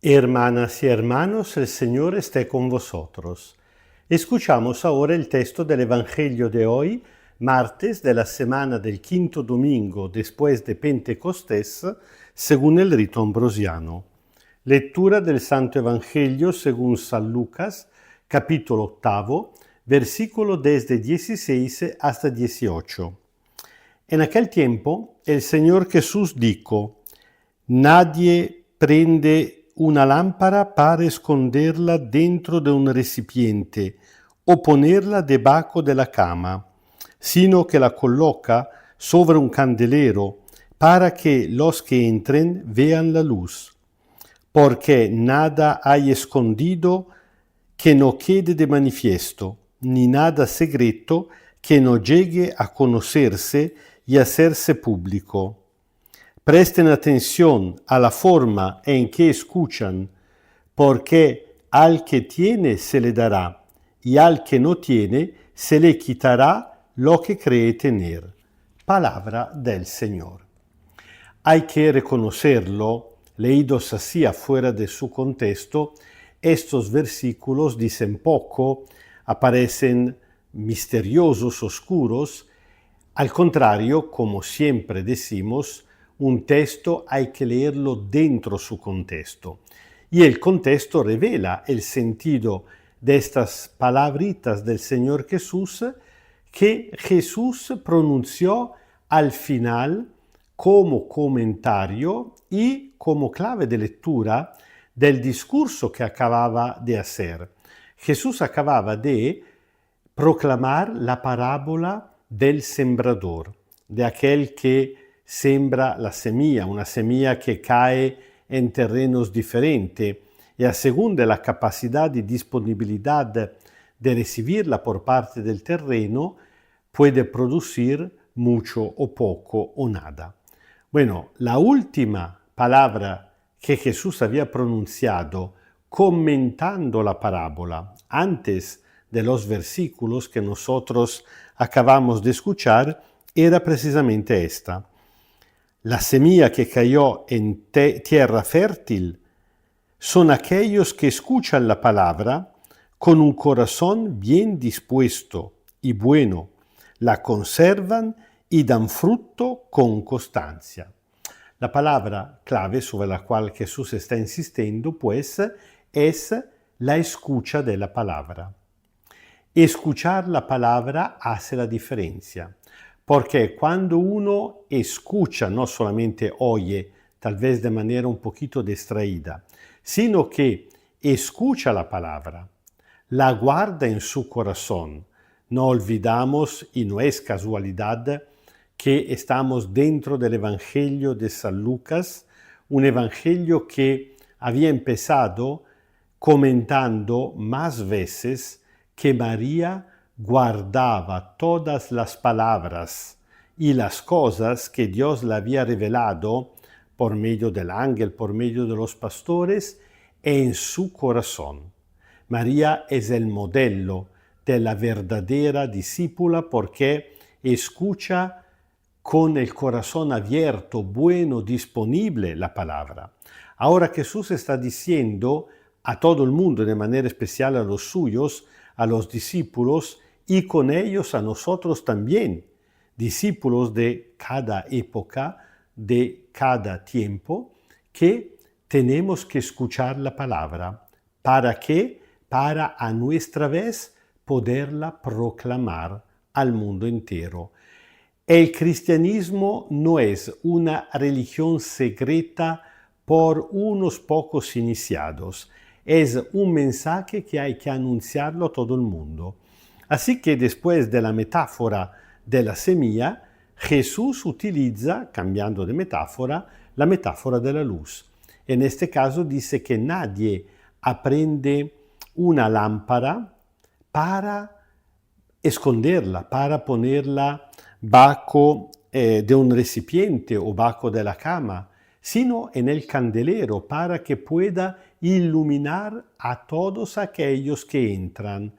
Hermanas y hermanos, el Señor esté con vosotros. Escuchamos ahora el texto del Evangelio de hoy, martes de la semana del quinto domingo después de Pentecostés, según el rito ambrosiano. Lectura del Santo Evangelio según San Lucas, capítulo 8, versículo desde 16 hasta 18. En aquel tiempo, el Señor Jesús dijo: Nadie prende una lámpara para esconderla dentro de un recipiente o ponerla debajo de la cama, sino que la coloca sobre un candelero para que los que entren vean la luz. Porque nada hay escondido que no quede de manifiesto, ni nada secreto que no llegue a conocerse y hacerse público. Presten atención a la forma en que escuchan, porque al que tiene se le dará, y al que no tiene se le quitará lo que cree tener. Palabra del Señor. Hay que reconocerlo, leídos así afuera de su contexto, estos versículos dicen poco, aparecen misteriosos, oscuros. Al contrario, como siempre decimos, un texto hay que leerlo dentro su contexto. Y el contexto revela el sentido de estas palabritas del Señor Jesús que Jesús pronunció al final como comentario y como clave de lectura del discurso que acababa de hacer. Jesús acababa de proclamar la parábola del sembrador, de aquel que sembra la semilla, una semilla que cae en terrenos diferentes y a según de la capacidad y disponibilidad de recibirla por parte del terreno, puede producir mucho o poco o nada. Bueno, la última palabra que Jesús había pronunciado comentando la parábola antes de los versículos que nosotros acabamos de escuchar era precisamente esta. La semilla que cayó en tierra fértil son aquellos que escuchan la palabra con un corazón bien dispuesto y bueno, la conservan y dan fruto con constancia. La palabra clave sobre la cual Jesús está insistiendo, pues, es la escucha de la palabra. Escuchar la palabra hace la diferencia, porque cuando uno escucha, no solamente oye, tal vez de manera un poquito distraída, sino que escucha la palabra, la guarda en su corazón. No olvidamos, y no es casualidad, que estamos dentro del Evangelio de San Lucas, un evangelio que había empezado comentando más veces que María guardaba todas las palabras y las cosas que Dios le había revelado por medio del ángel, por medio de los pastores, en su corazón. María es el modelo de la verdadera discípula porque escucha con el corazón abierto, bueno, disponible la palabra. Ahora Jesús está diciendo a todo el mundo, de manera especial a los suyos, a los discípulos y con ellos a nosotros también, discípulos de cada época, de cada tiempo, que tenemos que escuchar la palabra. ¿Para qué? Para a nuestra vez poderla proclamar al mundo entero. El cristianismo no es una religión secreta por unos pocos iniciados. Es un mensaje que hay que anunciarlo a todo el mundo. Así que después de la metáfora de la semilla, Jesús utiliza, cambiando de metáfora, la metáfora de la luz. En este caso dice que nadie aprende una lámpara para esconderla, para ponerla bajo de un recipiente o bajo de la cama, sino en el candelero para que pueda iluminar a todos aquellos que entran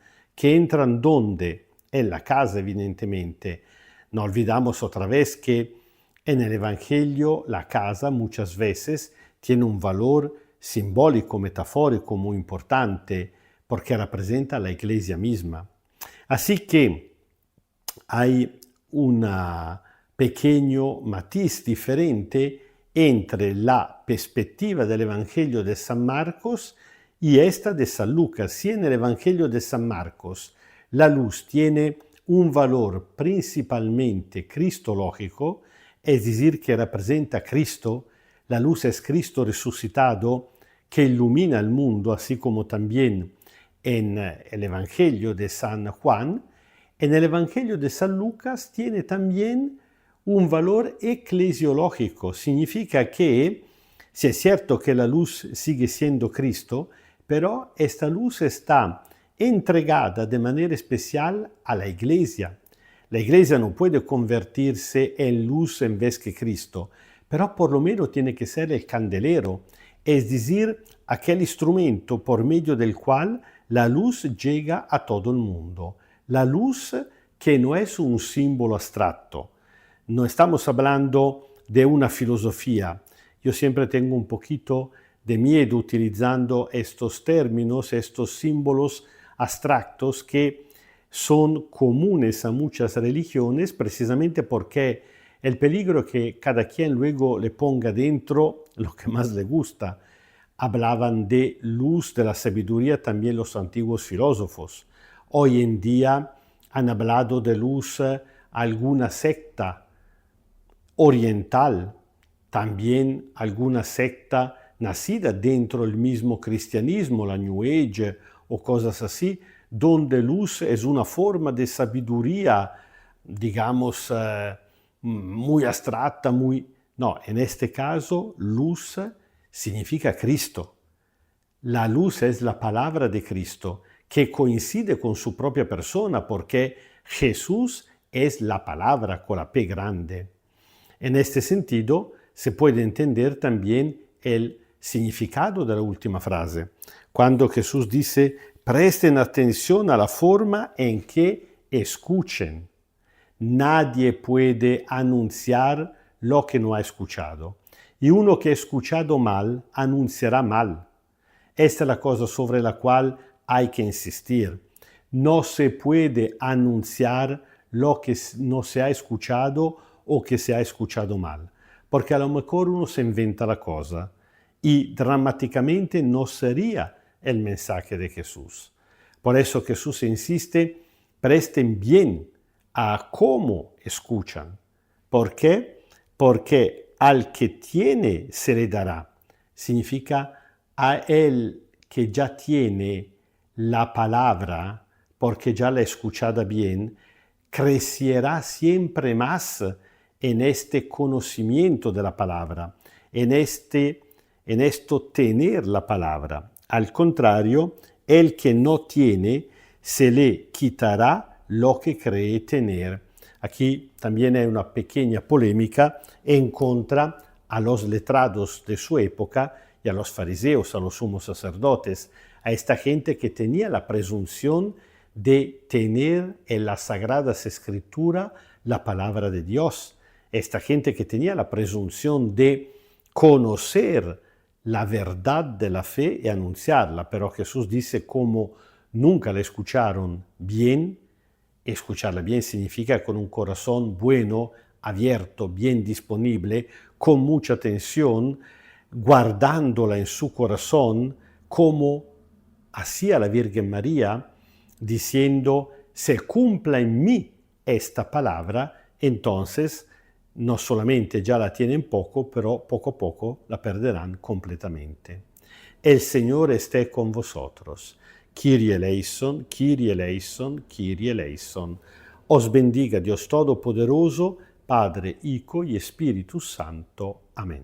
donde, en la casa evidentemente. No olvidamos otra vez que en el Evangelio la casa muchas veces tiene un valor simbólico, metafórico muy importante, porque representa la Iglesia misma. Así que hay un pequeño matiz diferente entre la perspectiva del Evangelio de San Marcos y esta de San Lucas. Si en el Evangelio de San Marcos la luz tiene un valor principalmente cristológico, es decir, que representa a Cristo, la luz es Cristo resucitado que ilumina el mundo, así como también en el Evangelio de San Juan. En el Evangelio de San Lucas tiene también un valor eclesiológico. Significa que, si es cierto que la luz sigue siendo Cristo, pero esta luz está entregada de manera especial a la Iglesia. La Iglesia no puede convertirse en luz en vez que Cristo, pero por lo menos tiene que ser el candelero, es decir, aquel instrumento por medio del cual la luz llega a todo el mundo. La luz que no es un símbolo abstracto. No estamos hablando de una filosofía. Yo siempre tengo un poquito de miedo utilizando estos términos, estos símbolos abstractos que son comunes a muchas religiones, precisamente porque el peligro que cada quien luego le ponga dentro lo que más le gusta. Hablaban de luz de la sabiduría también los antiguos filósofos. Hoy en día han hablado de luz alguna secta oriental, también alguna secta nacida dentro del mismo cristianismo, la New Age o cosas así, donde luz es una forma de sabiduría, digamos, muy abstracta, muy... No, en este caso, luz significa Cristo. La luz es la palabra de Cristo, que coincide con su propia persona, porque Jesús es la palabra con la P grande. En este sentido, se puede entender también el significado de la última frase, cuando Jesús dice, presten atención a la forma en que escuchen. Nadie puede anunciar lo que no ha escuchado. Y uno que ha escuchado mal, anunciará mal. Esta es la cosa sobre la cual hay que insistir. No se puede anunciar lo que no se ha escuchado o que se ha escuchado mal, porque a lo mejor uno se inventa la cosa y dramáticamente no sería el mensaje de Jesús. Por eso Jesús insiste, presten bien a cómo escuchan. ¿Por qué? Porque al que tiene se le dará. Significa a él que ya tiene la palabra, porque ya la escuchada bien, crecerá siempre más en este conocimiento de la palabra, en esto tener la palabra. Al contrario, el que no tiene, se le quitará lo que cree tener. Aquí también hay una pequeña polémica en contra a los letrados de su época y a los fariseos, a los sumos sacerdotes, a esta gente que tenía la presunción de tener en las Sagradas Escrituras la palabra de Dios. Esta gente que tenía la presunción de conocer la verdad de la fe y anunciarla, pero Jesús dice como nunca la escucharon bien. Escucharla bien significa con un corazón bueno, abierto, bien disponible, con mucha atención, guardándola en su corazón como hacía la Virgen María, diciendo, se cumpla en mí esta palabra, entonces no solamente ya la tienen poco, pero poco a poco la perderán completamente. El Señor esté con vosotros. Kyrie eleison, Kyrie eleison, Kyrie eleison. Os bendiga Dios Todopoderoso, Padre, Hijo y Espíritu Santo. Amén.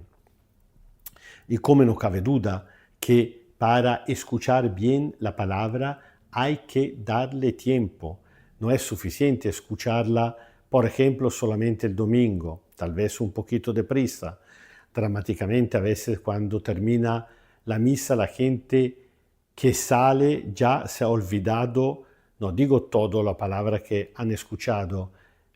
Y como no cabe duda que para escuchar bien la palabra hay que darle tiempo. No es suficiente escucharla, por ejemplo, solamente el domingo, tal vez un poquito deprisa. Dramáticamente, a veces cuando termina la misa, la gente que sale ya se ha olvidado, no digo todo la palabra que han escuchado,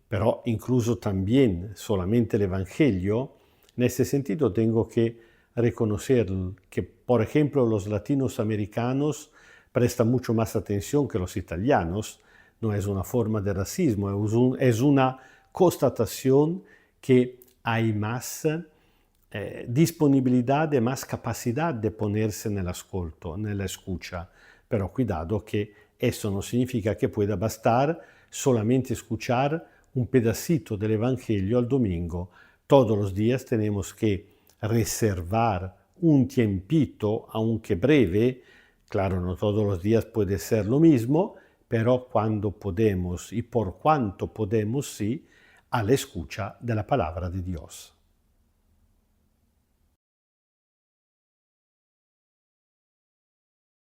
pero incluso también solamente el Evangelio. En este sentido tengo que reconocer que, por ejemplo, los latinoamericanos prestan mucho más atención que los italianos. No es una forma de racismo, es una constatación que hay más disponibilidad y más capacidad de ponerse en el ascolto, en la escucha. Pero cuidado que eso no significa que pueda bastar solamente escuchar un pedacito del Evangelio al domingo. Todos los días tenemos que reservar un tiempito, aunque breve. Claro, no todos los días puede ser lo mismo, pero cuando podemos y por cuanto podemos, sí, a la escucha de la palabra de Dios.